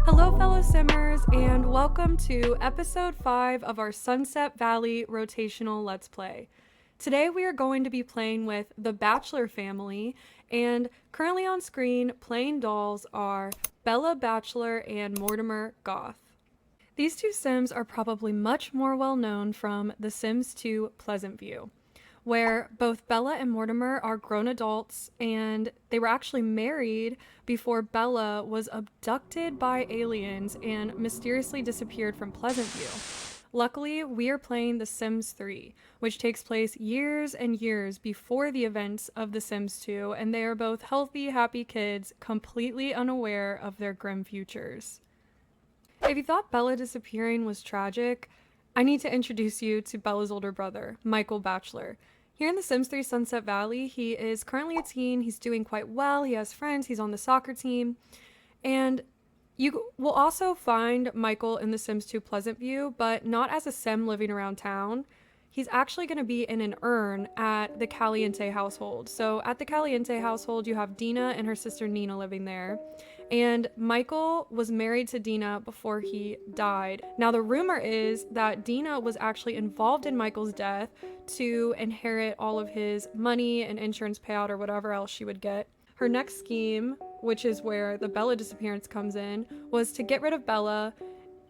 Hello fellow simmers, and welcome to episode 5 of our Sunset Valley Rotational Let's Play. Today we are going to be playing with the Bachelor family, and currently on screen playing dolls are Bella Bachelor and Mortimer Goth. These two Sims are probably much more well known from The Sims 2 Pleasant View, where both Bella and Mortimer are grown adults, and they were actually married before Bella was abducted by aliens and mysteriously disappeared from Pleasant View. Luckily, we are playing The Sims 3, which takes place years and years before the events of The Sims 2, and they are both healthy, happy kids, completely unaware of their grim futures. If you thought Bella disappearing was tragic, I need to introduce you to Bella's older brother, Michael Bachelor. Here in The Sims 3 Sunset Valley, he is currently a teen, he's doing quite well, he has friends, he's on the soccer team, and you will also find Michael in The Sims 2 Pleasant View, but not as a Sim living around town. He's actually going to be in an urn at the Caliente household. So at the Caliente household, you have Dina and her sister Nina living there. And Michael was married to Dina before he died. Now the rumor is that Dina was actually involved in Michael's death to inherit all of his money and insurance payout or whatever else she would get. Her next scheme, which is where the Bella disappearance comes in, was to get rid of Bella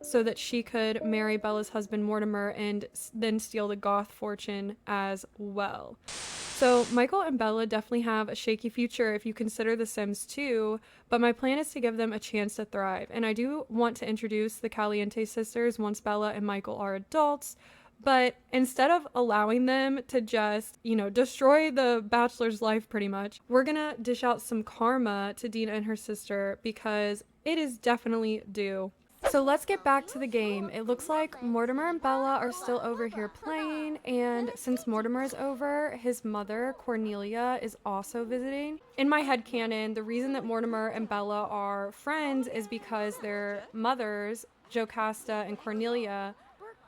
so that she could marry Bella's husband Mortimer and then steal the Goth fortune as well. So Michael and Bella definitely have a shaky future if you consider The Sims 2, but my plan is to give them a chance to thrive. And I do want to introduce the Caliente sisters once Bella and Michael are adults, but instead of allowing them to just, destroy the Bachelor's life pretty much, we're gonna dish out some karma to Dina and her sister because it is definitely due. So let's get back to the game. It looks like Mortimer and Bella are still over here playing, and since Mortimer is over, his mother, Cornelia, is also visiting. In my headcanon, the reason that Mortimer and Bella are friends is because their mothers, Jocasta and Cornelia,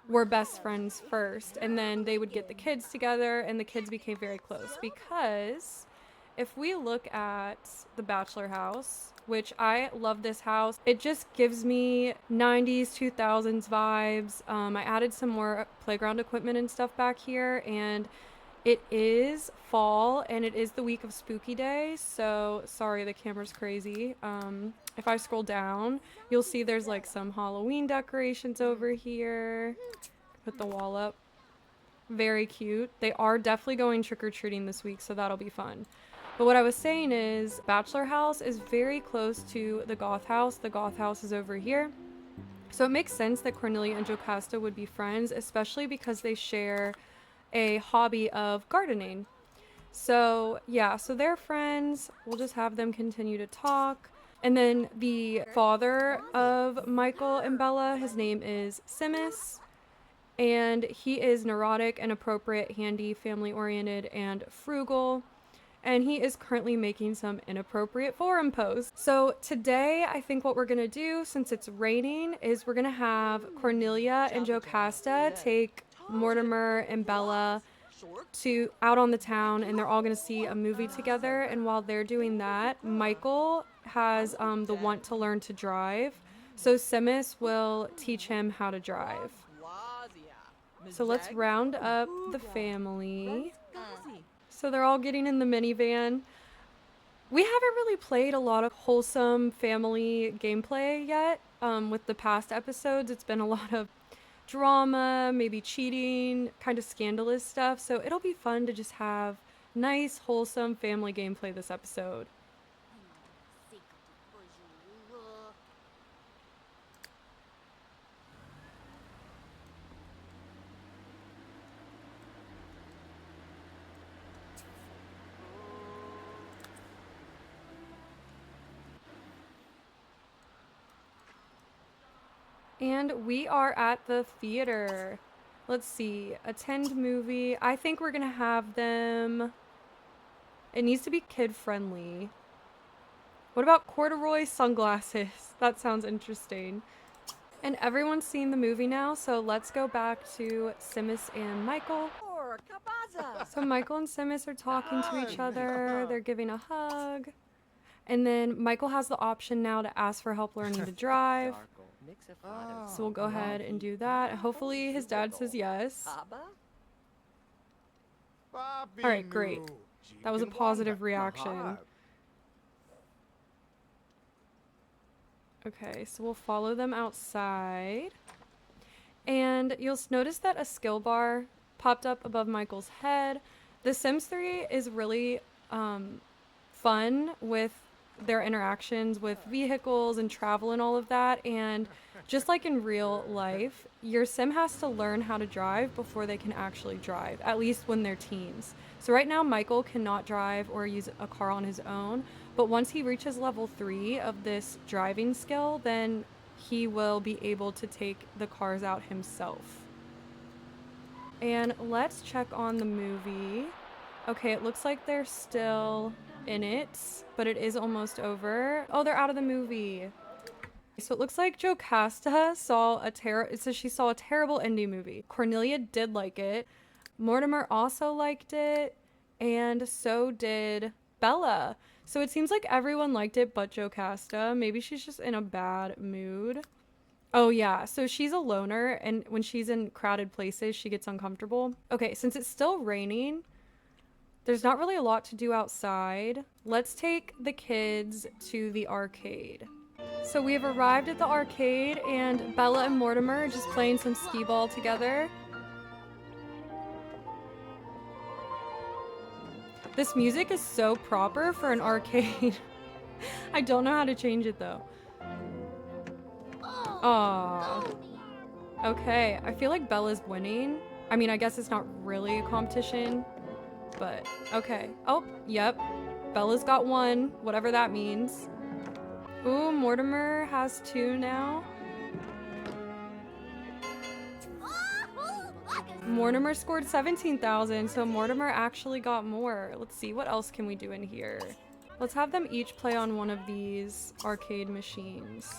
were best friends first, and then they would get the kids together, and the kids became very close. Because if we look at the Bachelor house, which I love this house, it just gives me 90s, 2000s vibes. I added some more playground equipment and stuff back here, and it is fall, and it is the week of Spooky Day, so sorry, the camera's crazy. If I scroll down, you'll see there's like some Halloween decorations over here. Put the wall up. Very cute. They are definitely going trick-or-treating this week, so that'll be fun. But what I was saying is, Bachelor house is very close to the Goth house. The Goth house is over here. So it makes sense that Cornelia and Jocasta would be friends, especially because they share a hobby of gardening. So yeah, so they're friends. We'll just have them continue to talk. And then the father of Michael and Bella, his name is Simus. And he is neurotic, inappropriate, handy, family-oriented, and frugal. And he is currently making some inappropriate forum posts. So today, I think what we're gonna do, since it's raining, is we're gonna have Cornelia and Jocasta take Mortimer and Bella out on the town, and they're all gonna see a movie together. And while they're doing that, Michael has the want to learn to drive. So Simus will teach him how to drive. So let's round up the family. So they're all getting in the minivan. We haven't really played a lot of wholesome family gameplay yet. With the past episodes, it's been a lot of drama, maybe cheating, kind of scandalous stuff. So it'll be fun to just have nice, wholesome family gameplay this episode. And we are at the theater. Let's see, attend movie. I think we're gonna have them, it needs to be kid friendly. What about corduroy sunglasses? That sounds interesting. And everyone's seen the movie now, so let's go back to Simus and Michael. So Michael and Simus are talking to each other, they're giving a hug. And then Michael has the option now to ask for help learning to drive. So we'll go ahead and do that. Hopefully his dad says yes. Alright, great. That was a positive reaction. Okay, so we'll follow them outside. And you'll notice that a skill bar popped up above Michael's head. The Sims 3 is really fun with their interactions with vehicles and travel and all of that. And just like in real life, your sim has to learn how to drive before they can actually drive, at least when they're teens. So right now, Michael cannot drive or use a car on his own. But once he reaches level 3 of this driving skill, then he will be able to take the cars out himself. And let's check on the movie. Okay, it looks like they're still in it, but it is almost over. Oh, they're out of the movie. So it looks like Jocasta saw it says she saw a terrible indie movie. Cornelia did like it. Mortimer also liked it, and so did Bella. So it seems like everyone liked it but Jocasta. Maybe she's just in a bad mood. Oh yeah, so she's a loner, and when she's in crowded places, she gets uncomfortable. Okay, since it's still raining, there's not really a lot to do outside. Let's take the kids to the arcade. So we have arrived at the arcade, and Bella and Mortimer are just playing some skee ball together. This music is so proper for an arcade. I don't know how to change it though. Aww. Okay, I feel like Bella's winning. I mean, I guess it's not really a competition, but okay. Oh, yep. Bella's got 1, whatever that means. Ooh, Mortimer has 2 now. Mortimer scored 17,000, so Mortimer actually got more. Let's see, what else can we do in here? Let's have them each play on one of these arcade machines.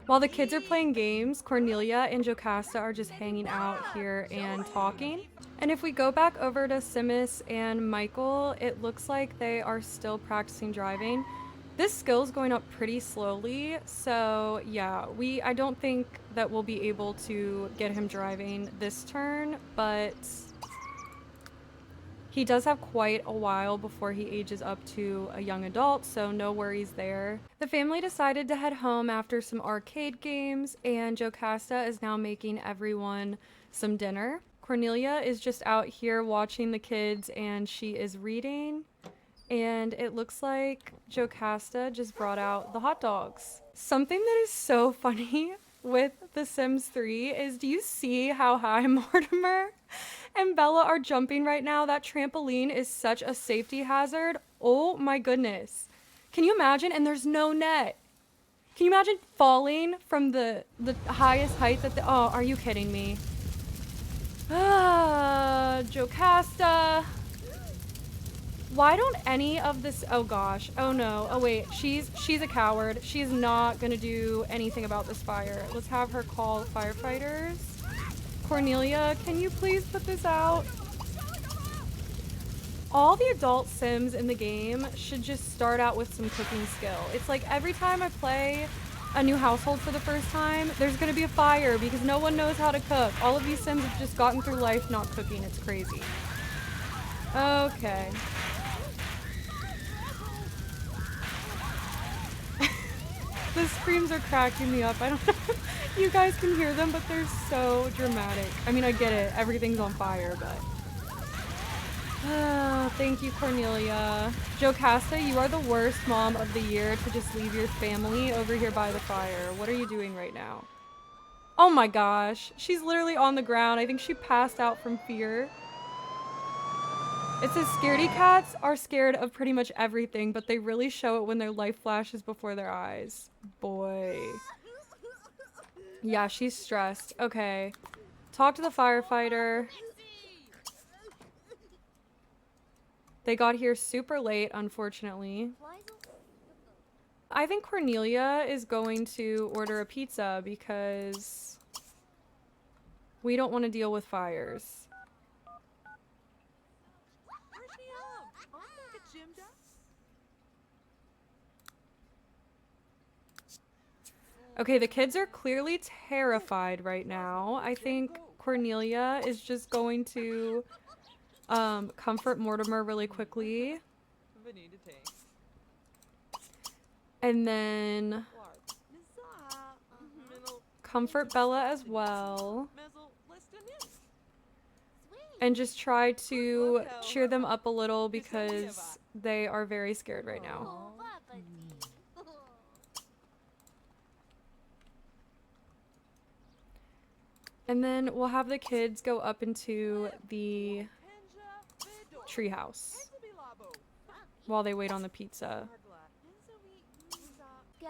While the kids are playing games, Cornelia and Jocasta are just hanging out here and talking. And if we go back over to Simus and Michael, it looks like they are still practicing driving. This skill is going up pretty slowly, so yeah, I don't think that we'll be able to get him driving this turn, but he does have quite a while before he ages up to a young adult, so no worries there. The family decided to head home after some arcade games, and Jocasta is now making everyone some dinner. Cornelia is just out here watching the kids, and she is reading. And it looks like Jocasta just brought out the hot dogs. Something that is so funny with The Sims 3 is, do you see how high Mortimer and Bella are jumping right now? That trampoline is such a safety hazard. Oh my goodness. Can you imagine? And there's no net. Can you imagine falling from the highest height that oh, are you kidding me? Ah, Jocasta. Why don't any of this, oh gosh, oh no, oh wait, she's a coward. She's not gonna do anything about this fire. Let's have her call firefighters. Cornelia, can you please put this out? All the adult Sims in the game should just start out with some cooking skill. It's like every time I play a new household for the first time, there's gonna be a fire because no one knows how to cook. All of these Sims have just gotten through life not cooking. It's crazy. Okay. The screams are cracking me up. I don't know if you guys can hear them, but they're so dramatic. I mean, I get it. Everything's on fire, but... thank you, Cornelia. Jocasta, you are the worst mom of the year to just leave your family over here by the fire. What are you doing right now? Oh my gosh. She's literally on the ground. I think she passed out from fear. It says scaredy cats are scared of pretty much everything, but they really show it when their life flashes before their eyes. Boy. Yeah, she's stressed. Okay. Talk to the firefighter. They got here super late, unfortunately. I think Cornelia is going to order a pizza because We don't want to deal with fires. Okay, the kids are clearly terrified right now. I think Cornelia is just going to comfort Mortimer really quickly. And then comfort Bella as well. And just try to cheer them up a little because they are very scared right now. And then we'll have the kids go up into the treehouse while they wait on the pizza.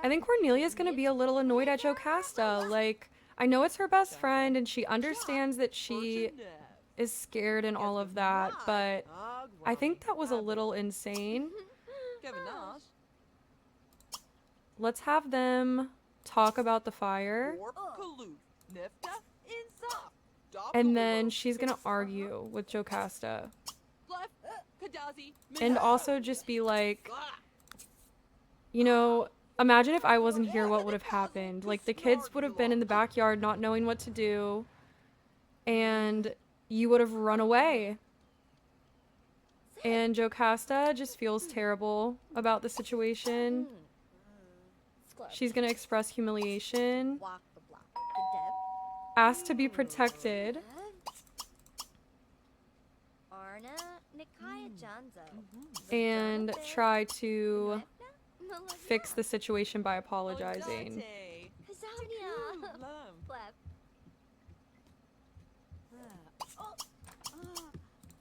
I think Cornelia's gonna be a little annoyed at Jocasta. Like, I know it's her best friend and she understands that she is scared and all of that, but I think that was a little insane. Let's have them talk about the fire. And then she's gonna argue with Jocasta. And also just be like, you know, imagine if I wasn't here, what would have happened? Like, the kids would have been in the backyard not knowing what to do, and you would have run away. And Jocasta just feels terrible about the situation. She's gonna express humiliation, ask to be protected, and try to fix the situation by apologizing.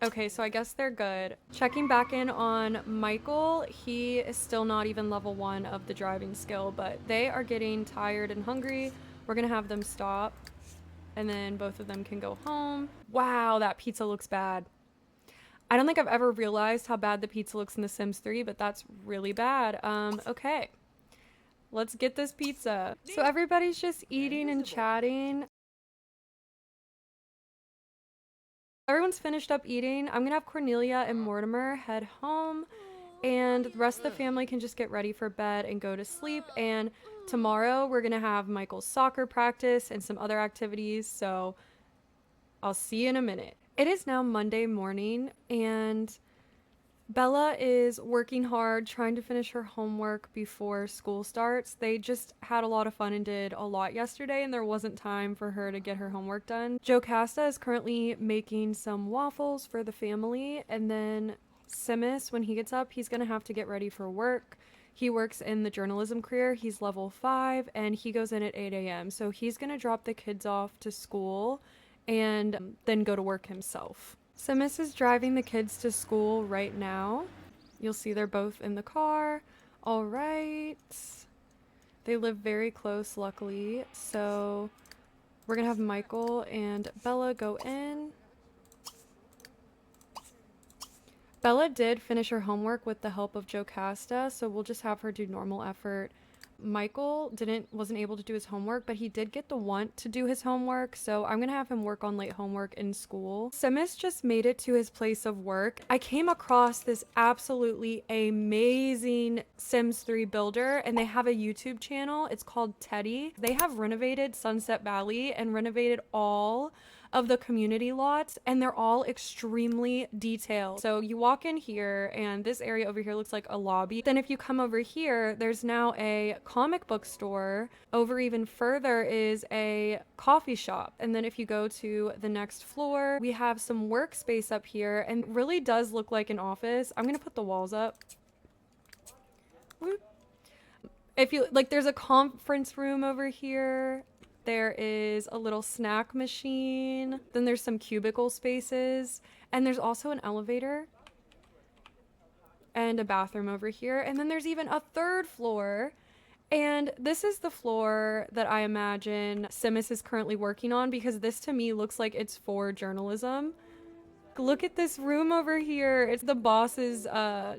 Okay, so I guess they're good. Checking back in on Michael, he is still not even level 1 of the driving skill, but they are getting tired and hungry. We're gonna have them stop, and then both of them can go home. Wow, that pizza looks bad. I don't think I've ever realized how bad the pizza looks in The Sims 3, but that's really bad. Okay. Let's get this pizza. So everybody's just eating and chatting. Everyone's finished up eating. I'm gonna have Cornelia and Mortimer head home, and the rest of the family can just get ready for bed and go to sleep. And tomorrow we're gonna have Michael's soccer practice and some other activities, so I'll see you in a minute. It is now Monday morning, and Bella is working hard trying to finish her homework before school starts. They just had a lot of fun and did a lot yesterday, and there wasn't time for her to get her homework done. Jocasta is currently making some waffles for the family, and then Simus, when he gets up, he's gonna have to get ready for work. He works in the journalism career. He's level 5, and he goes in at 8 a.m. So he's gonna drop the kids off to school and then go to work himself. Simus is driving the kids to school right now. You'll see they're both in the car. All right. They live very close, luckily. So we're gonna have Michael and Bella go in. Bella did finish her homework with the help of Jocasta, so we'll just have her do normal effort. Michael wasn't able to do his homework, but he did get the want to do his homework, so I'm gonna have him work on late homework in school. Simus just made it to his place of work. I came across this absolutely amazing Sims 3 builder, and they have a YouTube channel. It's called Teddy. They have renovated Sunset Valley and renovated all of the community lots, and they're all extremely detailed. So you walk in here, and this area over here looks like a lobby. Then if you come over here, there's now a comic book store. Over even further is a coffee shop. And then if you go to the next floor, we have some workspace up here, and it really does look like an office. I'm gonna put the walls up. Whoop. If you like, there's a conference room over here. There is a little snack machine. Then there's some cubicle spaces. And there's also an elevator. And a bathroom over here. And then there's even a third floor. And this is the floor that I imagine Simus is currently working on, because this to me looks like it's for journalism. Look at this room over here. It's the boss's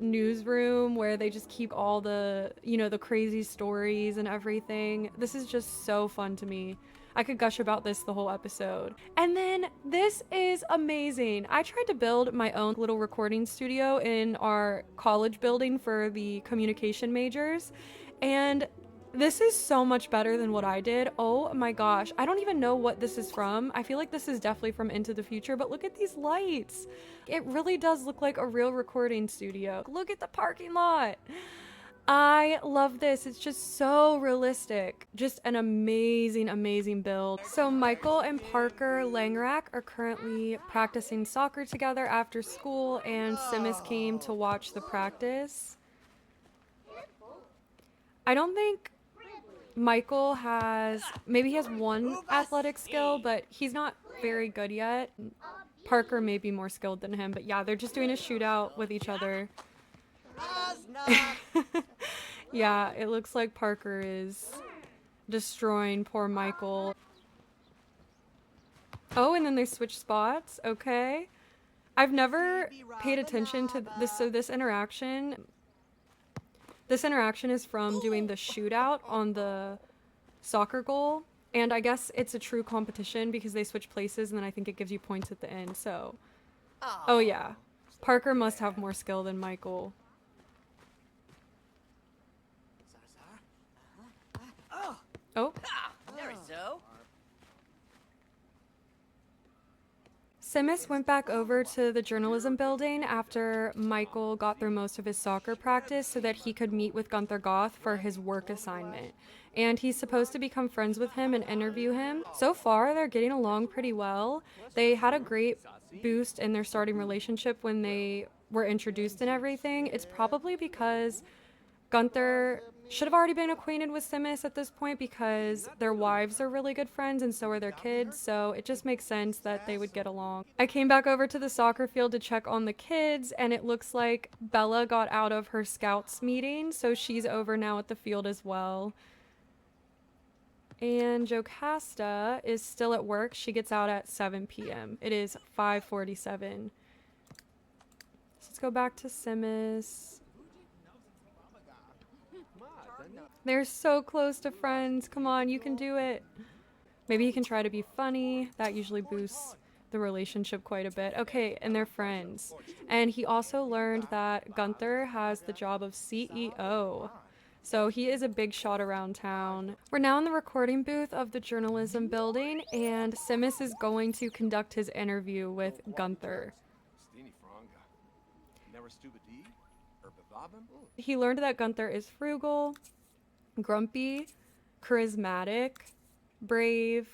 newsroom where they just keep all the, the crazy stories and everything. This is just so fun to me. I could gush about this the whole episode. And then this is amazing. I tried to build my own little recording studio in our college building for the communication majors, and this is so much better than what I did. Oh my gosh. I don't even know what this is from. I feel like this is definitely from Into the Future, but look at these lights. It really does look like a real recording studio. Look at the parking lot. I love this. It's just so realistic. Just an amazing, amazing build. So Michael and Parker Langrak are currently practicing soccer together after school, and Simis came to watch the practice. I don't think Michael has, maybe he has one athletic skill, but he's not very good yet. Parker may be more skilled than him, but yeah, they're just doing a shootout with each other. Yeah, it looks like Parker is destroying poor Michael. Oh, and then they switch spots. Okay. I've never paid attention to this. So this interaction is from doing the shootout on the soccer goal. And I guess it's a true competition because they switch places, and then I think it gives you points at the end. So, oh yeah. Parker must have more skill than Michael. Oh. Simis went back over to the journalism building after Michael got through most of his soccer practice so that he could meet with Gunther Goth for his work assignment. And he's supposed to become friends with him and interview him. So far, they're getting along pretty well. They had a great boost in their starting relationship when they were introduced and everything. It's probably because Gunther should have already been acquainted with Simis at this point because their wives are really good friends and so are their kids, so it just makes sense that they would get along. I came back over to the soccer field to check on the kids, and it looks like Bella got out of her scouts meeting, so she's over now at the field as well. And Jocasta is still at work. She gets out at 7 p.m. It is 5:47. So let's go back to Simis. They're so close to friends. Come on, you can do it. Maybe he can try to be funny. That usually boosts the relationship quite a bit. Okay, and they're friends. And he also learned that Gunther has the job of CEO. So he is a big shot around town. We're now in the recording booth of the journalism building, and Simis is going to conduct his interview with Gunther. He learned that Gunther is frugal, grumpy, charismatic, brave,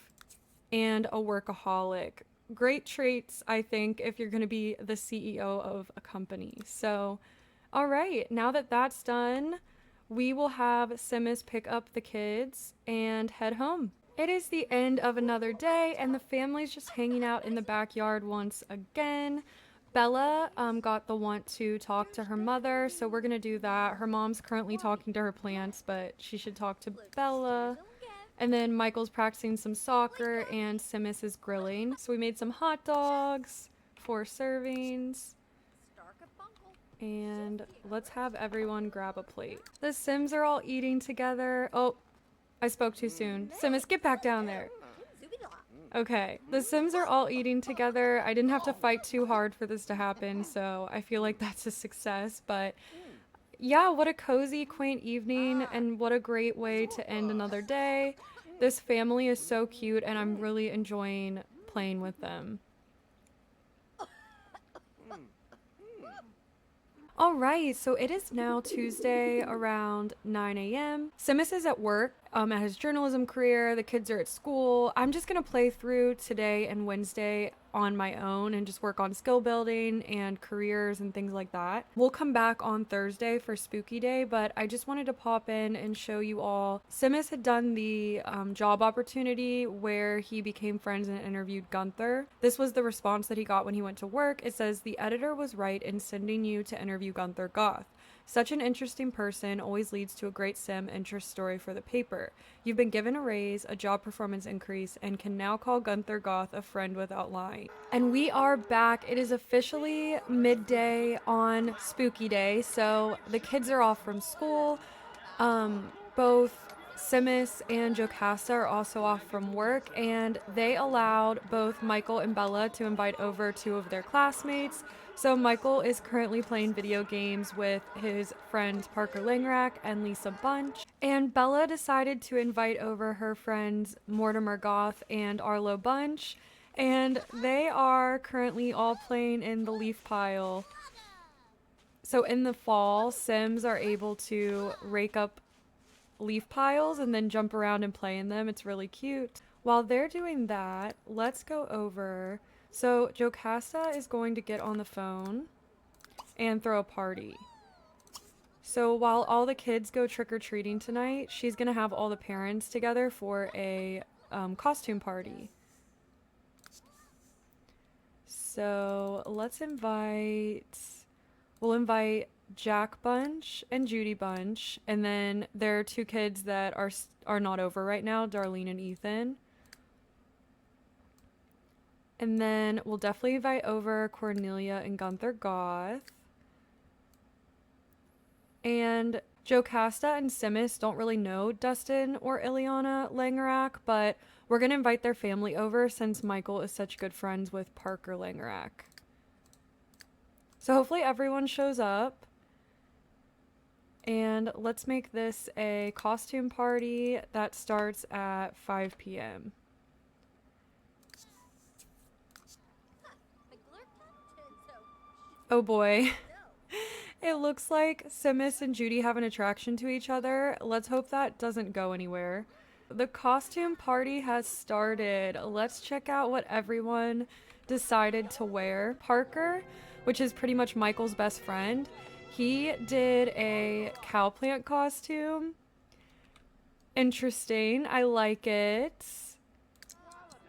and a workaholic. Great traits, I think, if you're going to be the CEO of a company. So, all right, now that that's done, we will have Simis pick up the kids and head home. It is the end of another day, and the family's just hanging out in the backyard once again. Bella got the want to talk to her mother, so we're gonna do that. Her mom's currently talking to her plants, but she should talk to Bella. And then Michael's practicing some soccer, and Simis is grilling. So we made some hot dogs, 4 servings. And let's have everyone grab a plate. The Sims are all eating together. Oh, I spoke too soon. Simis, get back down there. Okay, the Sims are all eating together. I didn't have to fight too hard for this to happen, so I feel like that's a success. But yeah, what a cozy, quaint evening, and what a great way to end another day. This family is so cute, and I'm really enjoying playing with them. Alright, so it is now Tuesday around 9 a.m. Simis is at work at his journalism career. The kids are at school. I'm just going to play through today and Wednesday on my own and just work on skill building and careers and things like that. We'll come back on Thursday for Spooky Day, but I just wanted to pop in and show you all. Simis had done the job opportunity where he became friends and interviewed Gunther. This was the response that he got when he went to work. It says, "The editor was right in sending you to interview Gunther Goth. Such an interesting person always leads to a great sim interest story for the paper. You've been given a raise, a job performance increase, and can now call Gunther Goth a friend without lying." And we are back. It is officially midday on Spooky Day, so the kids are off from school. Both Simis and Jocasta are also off from work, and they allowed both Michael and Bella to invite over two of their classmates. So Michael is currently playing video games with his friends Parker Langrak and Lisa Bunch. And Bella decided to invite over her friends Mortimer Goth and Arlo Bunch. And they are currently all playing in the leaf pile. So in the fall, Sims are able to rake up leaf piles and then jump around and play in them. It's really cute. While they're doing that, let's go over. So Jocasta is going to get on the phone and throw a party. So while all the kids go trick-or-treating tonight, she's gonna have all the parents together for a costume party. So we'll invite Jack Bunch and Judy Bunch, and then there are two kids that are not over right now, Darlene and Ethan. And then we'll definitely invite over Cornelia and Gunther Goth. And Jocasta and Simis don't really know Dustin or Ileana Langerak, but we're gonna invite their family over since Michael is such good friends with Parker Langerak. So hopefully everyone shows up. And let's make this a costume party that starts at 5 p.m. Oh boy. It looks like Simis and Judy have an attraction to each other. Let's hope that doesn't go anywhere. The costume party has started. Let's check out what everyone decided to wear. Parker, which is pretty much Michael's best friend, he did a cow plant costume. Interesting. I like it.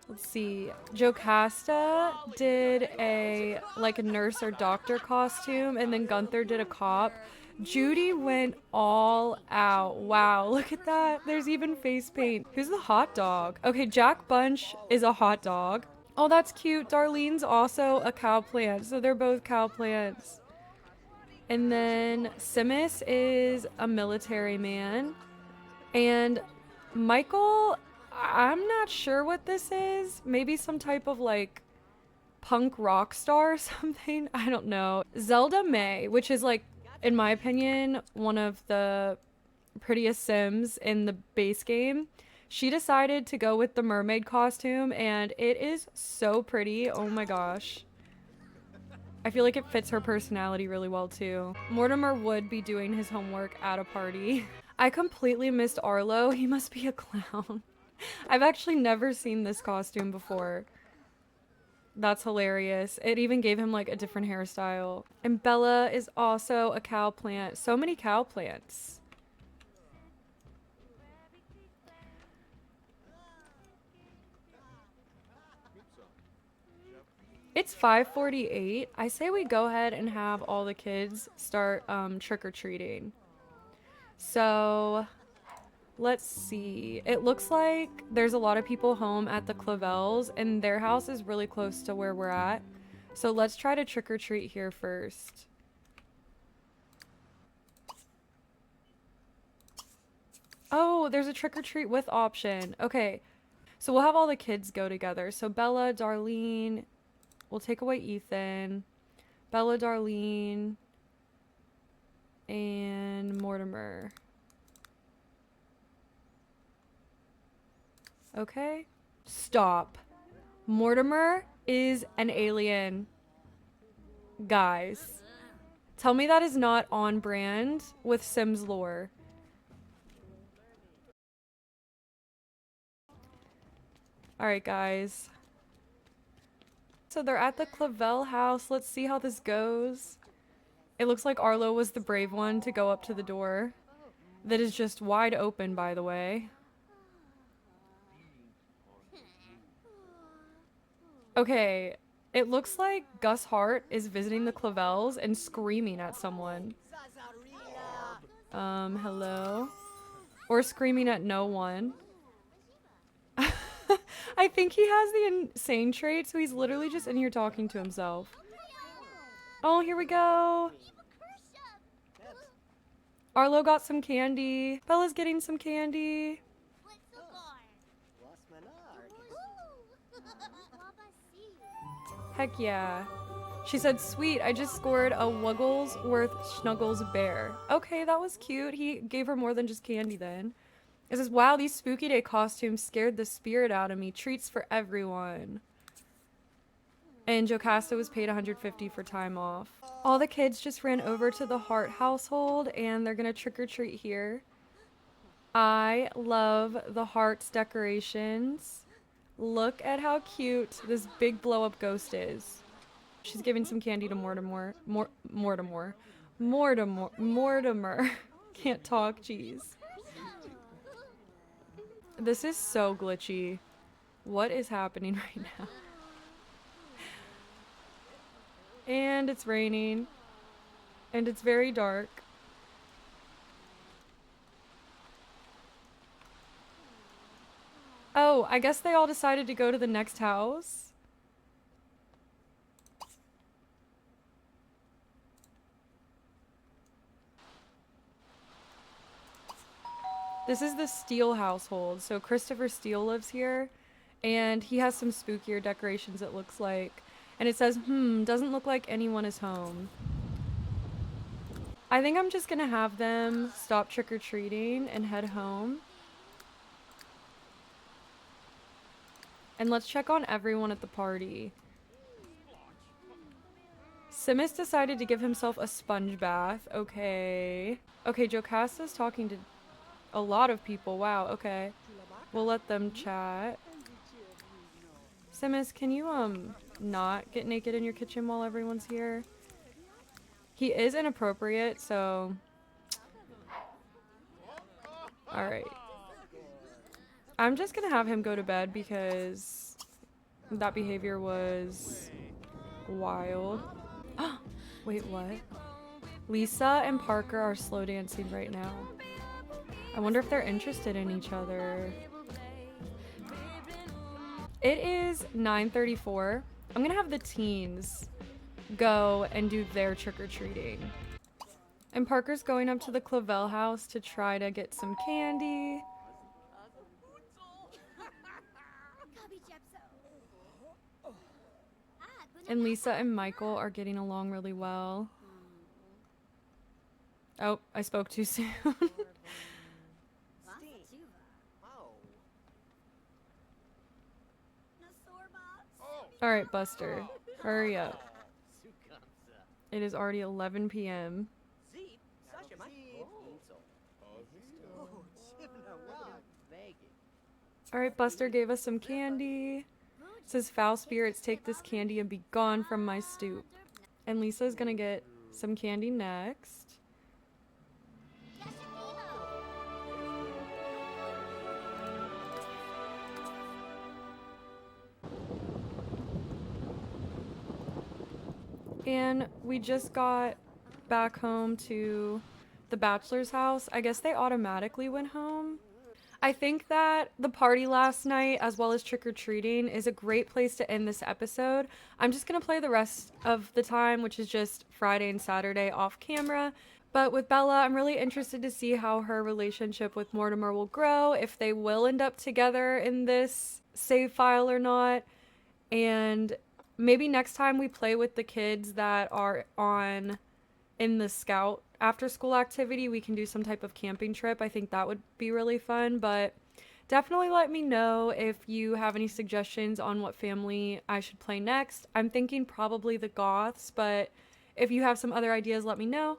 Let's see. Jocasta did a nurse or doctor costume, and then Gunther did a cop. Judy went all out. Wow, look at that. There's even face paint. Who's the hot dog? Okay, Jack Bunch is a hot dog. Oh, that's cute. Darlene's also a cow plant, so they're both cow plants. And then Simis is a military man. And Michael, I'm not sure what this is. Maybe some type of punk rock star or something. I don't know. Zelda May, which is in my opinion, one of the prettiest Sims in the base game. She decided to go with the mermaid costume, and it is so pretty. Oh my gosh. I feel like it fits her personality really well too. Mortimer would be doing his homework at a party. I completely missed Arlo. He must be a clown. I've actually never seen this costume before. That's hilarious. It even gave him a different hairstyle. And Bella is also a cow plant. So many cow plants. It's 5:48. I say we go ahead and have all the kids start trick-or-treating. So let's see. It looks like there's a lot of people home at the Clavels, and their house is really close to where we're at. So let's try to trick-or-treat here first. Oh, there's a trick-or-treat with option. Okay, so we'll have all the kids go together. So Bella, Darlene, we'll take away Ethan, Bella, Darlene, and Mortimer. Okay. Stop. Mortimer is an alien. Guys. Tell me that is not on brand with Sims lore. Alright, guys. So they're at the Clavel house. Let's see how this goes. It looks like Arlo was the brave one to go up to the door. That is just wide open, by the way. Okay, it looks like Gus Hart is visiting the Clavels and screaming at someone. Hello? Or screaming at no one. I think he has the insane trait, so he's literally just in here talking to himself. Oh, here we go. Arlo got some candy. Bella's getting some candy. Heck yeah. She said, sweet, I just scored a Wugglesworth Snuggles bear. Okay, that was cute. He gave her more than just candy then. It says, wow, these spooky day costumes scared the spirit out of me. Treats for everyone. And Jocasta was paid $150 for time off. All the kids just ran over to the Hart household and they're gonna trick or treat here. I love the Hart's decorations. Look at how cute this big blow up ghost is. She's giving some candy to Mortimer. Mortimer. Can't talk, jeez. This is so glitchy. What is happening right now? And it's raining. And it's very dark. Oh, I guess they all decided to go to the next house. This is the Steele household. So Christopher Steele lives here. And he has some spookier decorations, it looks like. And it says, doesn't look like anyone is home. I think I'm just gonna have them stop trick-or-treating and head home. And let's check on everyone at the party. Simus decided to give himself a sponge bath. Okay. Okay, Jocasta's talking to a lot of people. Wow, okay. We'll let them chat. Simus, can you, not get naked in your kitchen while everyone's here? He is inappropriate, so... Alright. I'm just gonna have him go to bed because that behavior was wild. Wait, what? Lisa and Parker are slow dancing right now. I wonder if they're interested in each other. It is 9:34. I'm gonna have the teens go and do their trick-or-treating. And Parker's going up to the Clavel house to try to get some candy. And Lisa and Michael are getting along really well. Oh, I spoke too soon. Alright, Buster. Hurry up. It is already 11 p.m. Alright, Buster gave us some candy. It says, foul spirits, take this candy and be gone from my stoop. And Lisa's gonna get some candy next. And we just got back home to the Bachelor's house. I guess they automatically went home. I think that the party last night, as well as trick-or-treating, is a great place to end this episode. I'm just going to play the rest of the time, which is just Friday and Saturday off camera. But with Bella, I'm really interested to see how her relationship with Mortimer will grow, if they will end up together in this save file or not. And maybe next time we play with the kids that are in the scout after school activity, we can do some type of camping trip. I think that would be really fun, but definitely let me know if you have any suggestions on what family I should play next. I'm thinking probably the Goths, but if you have some other ideas, let me know.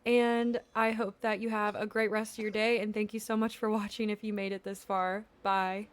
And I hope that you have a great rest of your day, and thank you so much for watching if you made it this far. Bye.